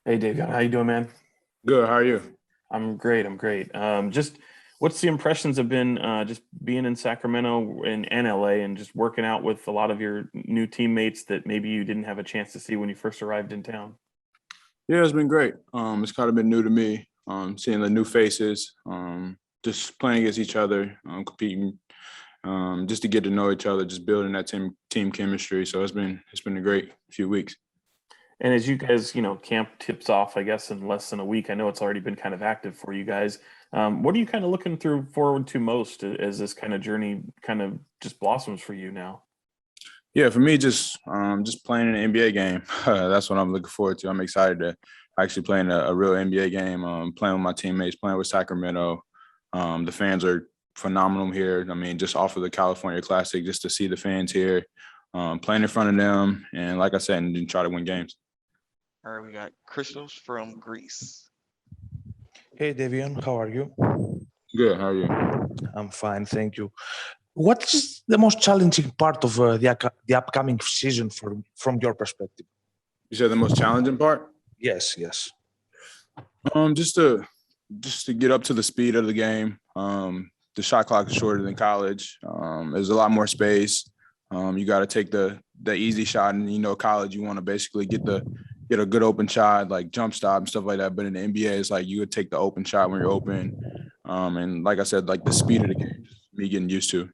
Hey, Davion, how you doing, man? Good. How are you? I'm great. I'm great. Just what's the impressions have been just being in Sacramento and LA and just working out with a lot of your new teammates that maybe you didn't have a chance to see when you first arrived in town? Yeah, it's been great. It's kind of been new to me. Seeing the new faces, just playing against each other, competing, just to get to know each other, just building that team chemistry. So it's been a great few weeks. And as you guys, camp tips off, I guess, in less than a week. I know it's already been kind of active for you guys. What are you kind of looking through forward to most as this kind of journey kind of just blossoms for you now? Yeah, for me, just playing an NBA game. That's what I'm looking forward to. I'm excited to actually playing a real NBA game. Playing with my teammates, playing with Sacramento. The fans are phenomenal here. I mean, just off of the California Classic, just to see the fans here, playing in front of them, and like I said, and then try to win games. All right, we got Crystals from Greece. Hey Davion, how are you? Good. How are you? I'm fine, thank you. What is the most challenging part of the upcoming season from your perspective? You said the most challenging part? Yes, yes. Um, just to just to get up to the speed of the game. The shot clock is shorter than college. There's a lot more space. You got to take the easy shot, and college you want to basically get a good open shot, like jump stop and stuff like that. But in the NBA, it's like you would take the open shot when you're open. And like I said, like the speed of the game, just me getting used to.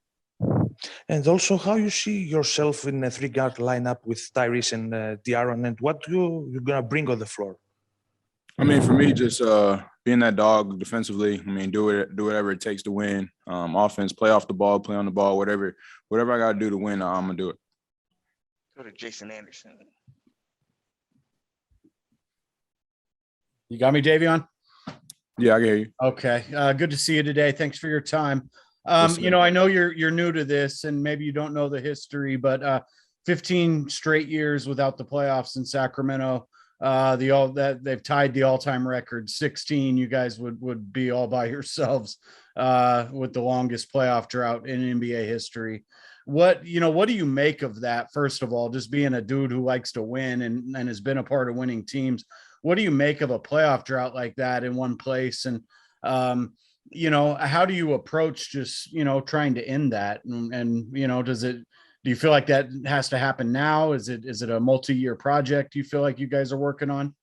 And also, how you see yourself in a three-guard lineup with Tyrese and De'Aaron, and what you're gonna bring on the floor? I mean, for me, just being that dog defensively. I mean, do whatever it takes to win. Offense, play off the ball, play on the ball, whatever I got to do to win, I'm gonna do it. Go to Jason Anderson. You got me, Davion? Yeah, I can hear you. Okay. Good to see you today. Thanks for your time. Yes, sir. I know you're new to this and maybe you don't know the history, but 15 straight years without the playoffs in Sacramento. They've tied the all-time record. 16, you guys would be all by yourselves with the longest playoff drought in NBA history. What do you make of that? First of all, just being a dude who likes to win and has been a part of winning teams. What do you make of a playoff drought like that in one place? And how do you approach just trying to end that? Do you feel like that has to happen now? Is it a multi-year project you feel like you guys are working on?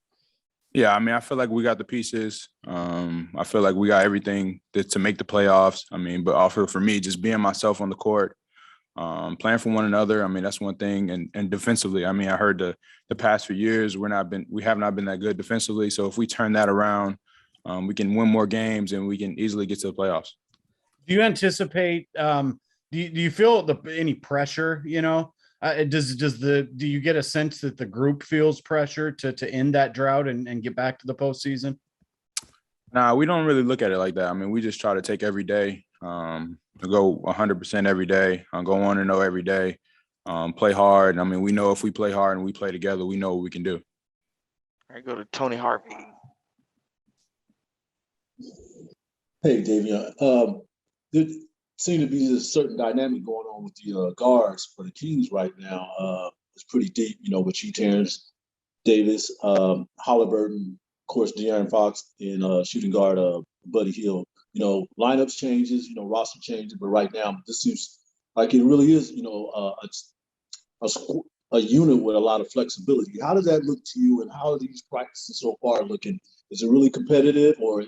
Yeah, I mean, I feel like we got the pieces. I feel like we got everything to make the playoffs. I mean, but also for me, just being myself on the court, playing for one another. I mean, that's one thing. And defensively, I mean, I heard the past few years we have not been that good defensively. So if we turn that around, we can win more games and we can easily get to the playoffs. Do you anticipate? Do you feel any pressure? Do you get a sense that the group feels pressure to end that drought and get back to the postseason? Nah, we don't really look at it like that. I mean, we just try to take every day, to go 100% every day, go 1-0 every day, play hard. I mean, we know if we play hard and we play together, we know what we can do. All right, go to Tony Harvey. Hey, Davion. There seems to be a certain dynamic going on with the guards for the Kings right now. It's pretty deep, with you, Terrence Davis, Halliburton, of course, De'Aaron Fox, and shooting guard Buddy Hield. Lineups changes, roster changes, but right now this seems like it really is, a unit with a lot of flexibility. How does that look to you, and how are these practices so far looking? Is it really competitive, or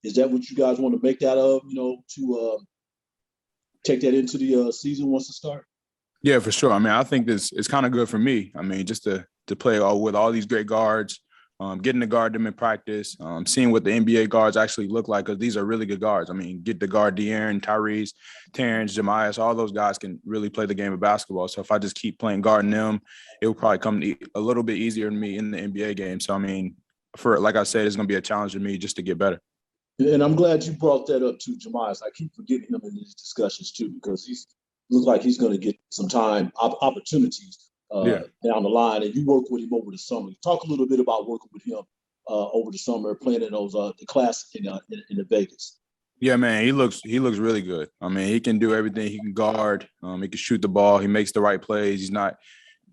is that what you guys want to make that of, to take that into the season once it starts? Yeah, for sure. I mean, I think this is kind of good for me. I mean, just to play with all these great guards, getting to guard them in practice, seeing what the NBA guards actually look like, because these are really good guards. I mean, get to guard De'Aaron, Tyrese, Terrence, Jemias, all those guys can really play the game of basketball. So if I just keep playing guarding them, it will probably come a little bit easier to me in the NBA game. So, I mean, like I said, it's going to be a challenge for me just to get better. And I'm glad you brought that up too, Jemias. I keep forgetting him in these discussions too, because he looks like he's going to get some time, opportunities down the line. And you work with him over the summer. Talk a little bit about working with him over the summer, playing in those the Classic in the Vegas. Yeah, man, he looks really good. I mean, he can do everything. He can guard. He can shoot the ball. He makes the right plays. He's not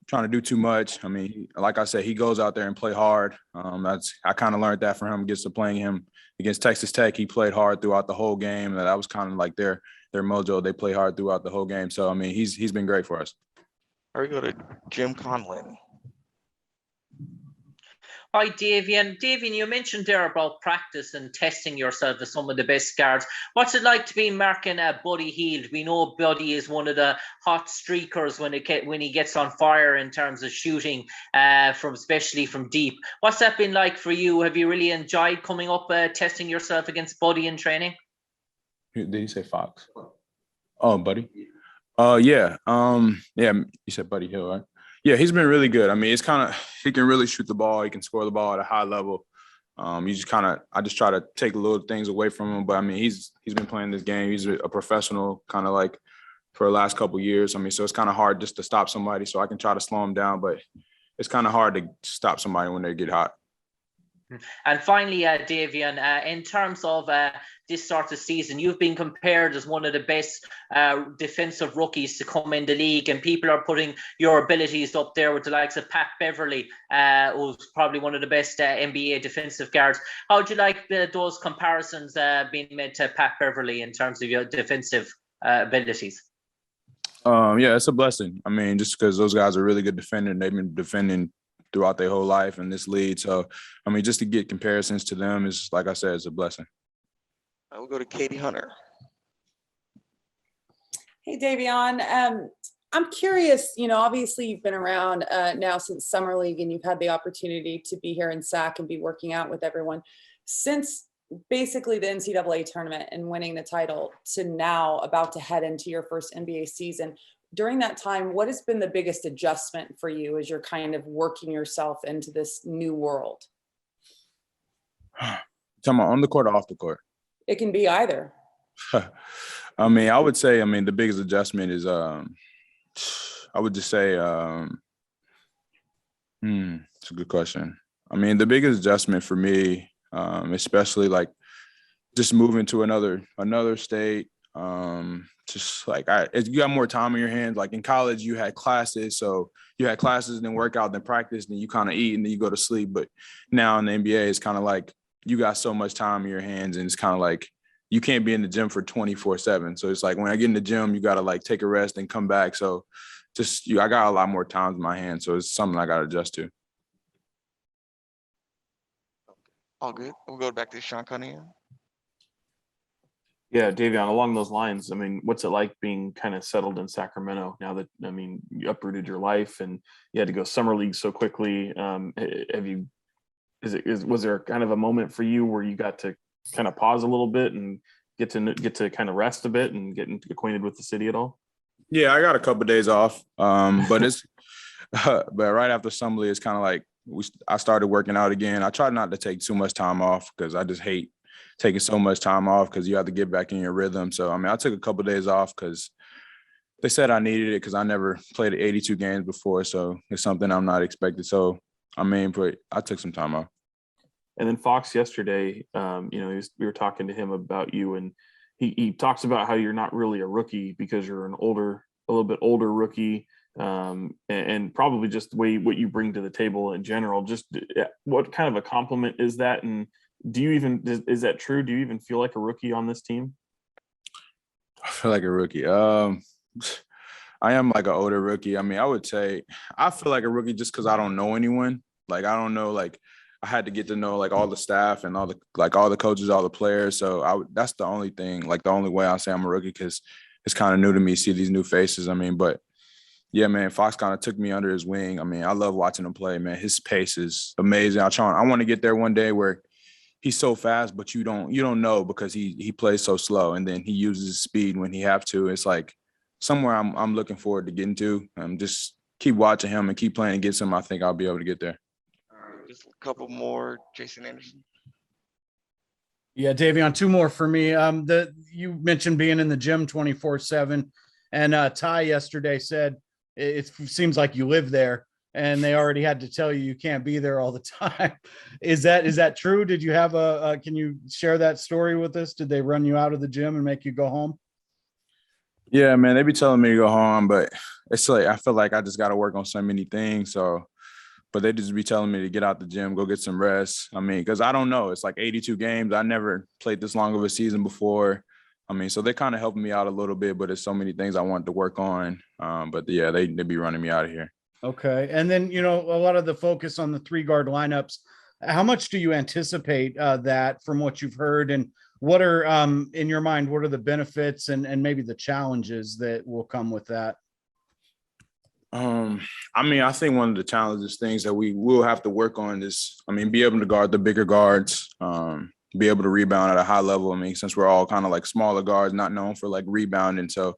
trying to do too much. I mean, like I said, he goes out there and play hard. I kind of learned that from him against playing him against Texas Tech. He played hard throughout the whole game. That was kind of like their mojo. They play hard throughout the whole game. So I mean, he's been great for us. All right, we go to Jim Conlon. Hi, Davion. Davion, you mentioned there about practice and testing yourself as some of the best guards. What's it like to be marking Buddy Hield? We know Buddy is one of the hot streakers when he gets on fire in terms of shooting, especially from deep. What's that been like for you? Have you really enjoyed coming up testing yourself against Buddy in training? Did he say Fox? Oh, Buddy. Yeah. Yeah. You said Buddy Hill, right? Yeah, he's been really good. I mean, it's kind of he can really shoot the ball. He can score the ball at a high level. I just try to take little things away from him. But I mean, he's been playing this game. He's a professional, kind of like for the last couple of years. I mean, so it's kind of hard just to stop somebody. So I can try to slow him down, but it's kind of hard to stop somebody when they get hot. And finally, Davion, in terms of this sort of season, you've been compared as one of the best defensive rookies to come in the league, and people are putting your abilities up there with the likes of Pat Beverly, who's probably one of the best NBA defensive guards. How do you like those comparisons being made to Pat Beverly in terms of your defensive abilities? Yeah, it's a blessing. I mean, just because those guys are really good defending, they've been defending throughout their whole life in this league. So, I mean, just to get comparisons to them is, like I said, it's a blessing. We'll go to Katie Hunter. Hey, Davion. I'm curious, obviously you've been around now since Summer League, and you've had the opportunity to be here in SAC and be working out with everyone. Since basically the NCAA tournament and winning the title to now about to head into your first NBA season, during that time, what has been the biggest adjustment for you as you're kind of working yourself into this new world? Talking about on the court or off the court? It can be either. I mean, I would say, the biggest adjustment is, I would just say, it's a good question. I mean, the biggest adjustment for me, especially like just moving to another state, just like you got more time on your hands. Like in college, you had classes, so you had classes and then workout, then practice, then you kind of eat and then you go to sleep. But now in the NBA, it's kind of like you got so much time in your hands, and it's kind of like you can't be in the gym for 24/7. So it's like when I get in the gym, you got to like take a rest and come back. So I got a lot more time in my hands, so it's something I got to adjust to. All good. We'll go back to Sean Cunningham. Yeah, Davion, along those lines, I mean, what's it like being kind of settled in Sacramento now that, I mean, you uprooted your life and you had to go summer league so quickly? Was there kind of a moment for you where you got to kind of pause a little bit and get to kind of rest a bit and get acquainted with the city at all? Yeah, I got a couple of days off, but it's but right after summer league, it's kind of like I started working out again. I tried not to take too much time off because I just hate taking so much time off because you have to get back in your rhythm. So, I mean, I took a couple of days off because they said I needed it because I never played 82 games before. So it's something I'm not expected. So, I mean, but I took some time off. And then Fox yesterday, we were talking to him about you, and he talks about how you're not really a rookie because you're a little bit older rookie, and probably just the way what you bring to the table in general. Just what kind of a compliment is that? And is that true? Do you even feel like a rookie on this team? I feel like a rookie. I am like an older rookie. I mean, I would say I feel like a rookie just because I don't know anyone. Like, I don't know, like I had to get to know like all the staff and all the coaches, all the players. So that's the only thing, like the only way I say I'm a rookie, because it's kind of new to me, see these new faces. I mean, but yeah, man, Fox kind of took me under his wing. I mean, I love watching him play, man. His pace is amazing. I want to get there one day where he's so fast, but you don't know because he plays so slow, and then he uses his speed when he have to. It's like somewhere I'm looking forward to getting to. Just keep watching him and keep playing against him. I think I'll be able to get there. Just a couple more. Jason Anderson. Yeah, Davion, two more for me. You mentioned being in the gym 24/7, and Ty yesterday said it seems like you live there, and they already had to tell you can't be there all the time. Is that true? Did you have can you share that story with us? Did they run you out of the gym and make you go home? Yeah, man, they be telling me to go home, but it's like I feel like I just got to work on so many things. So, but they just be telling me to get out the gym, go get some rest. I mean, because I don't know, it's like 82 games. I never played this long of a season before. I mean, so they kind of helping me out a little bit, but there's so many things I want to work on. But yeah, they be running me out of here. Okay. And then, you know, a lot of the focus on the 3 guard lineups. How much do you anticipate that from what you've heard? And what are, in your mind, what are the benefits and maybe the challenges that will come with that? I mean, I think one of the challenges, things that we will have to work on is, I mean, be able to guard the bigger guards, be able to rebound at a high level. I mean, since we're all kind of like smaller guards, not known for like rebounding. So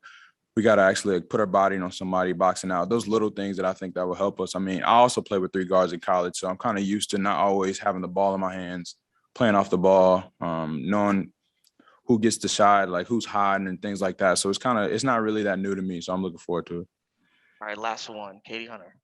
we got to actually like put our body on somebody boxing out. Those little things that I think that will help us. I mean, I also play with 3 guards in college, so I'm kind of used to not always having the ball in my hands, playing off the ball, knowing who gets the shot, like who's hiding and things like that. So it's not really that new to me. So I'm looking forward to it. All right, last one, Katie Hunter.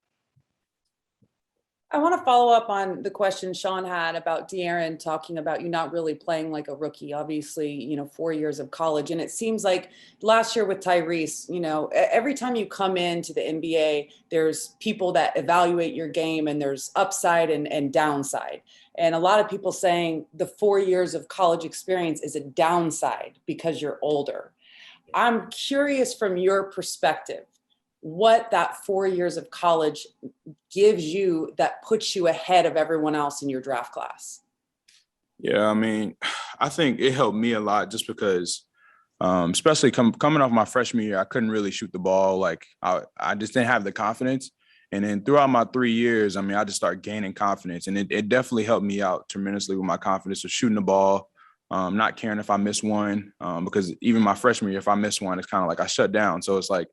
I want to follow up on the question Sean had about De'Aaron talking about you not really playing like a rookie, obviously, 4 years of college. And it seems like last year with Tyrese, every time you come into the NBA, there's people that evaluate your game and there's upside and downside. And a lot of people saying the 4 years of college experience is a downside because you're older. I'm curious from your perspective, what that 4 years of college gives you that puts you ahead of everyone else in your draft class? Yeah, I mean, I think it helped me a lot just because, especially coming off my freshman year, I couldn't really shoot the ball. Like I just didn't have the confidence. And then throughout my 3 years, I mean, I just started gaining confidence, and it definitely helped me out tremendously with my confidence of shooting the ball, not caring if I miss one, because even my freshman year, if I miss one, it's kind of like I shut down. So it's like,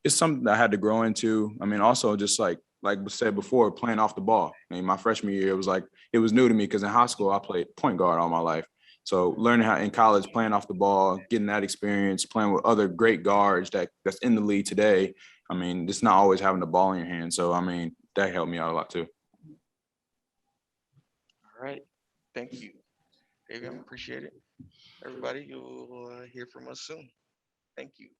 it's something that I had to grow into. I mean, also just like we said before, playing off the ball. I mean, my freshman year, it was new to me because in high school, I played point guard all my life. So learning how in college, playing off the ball, getting that experience, playing with other great guards that's in the league today. I mean, it's not always having the ball in your hand. So, I mean, that helped me out a lot too. All right, thank you, Davion. Appreciate it. Everybody, you'll hear from us soon. Thank you.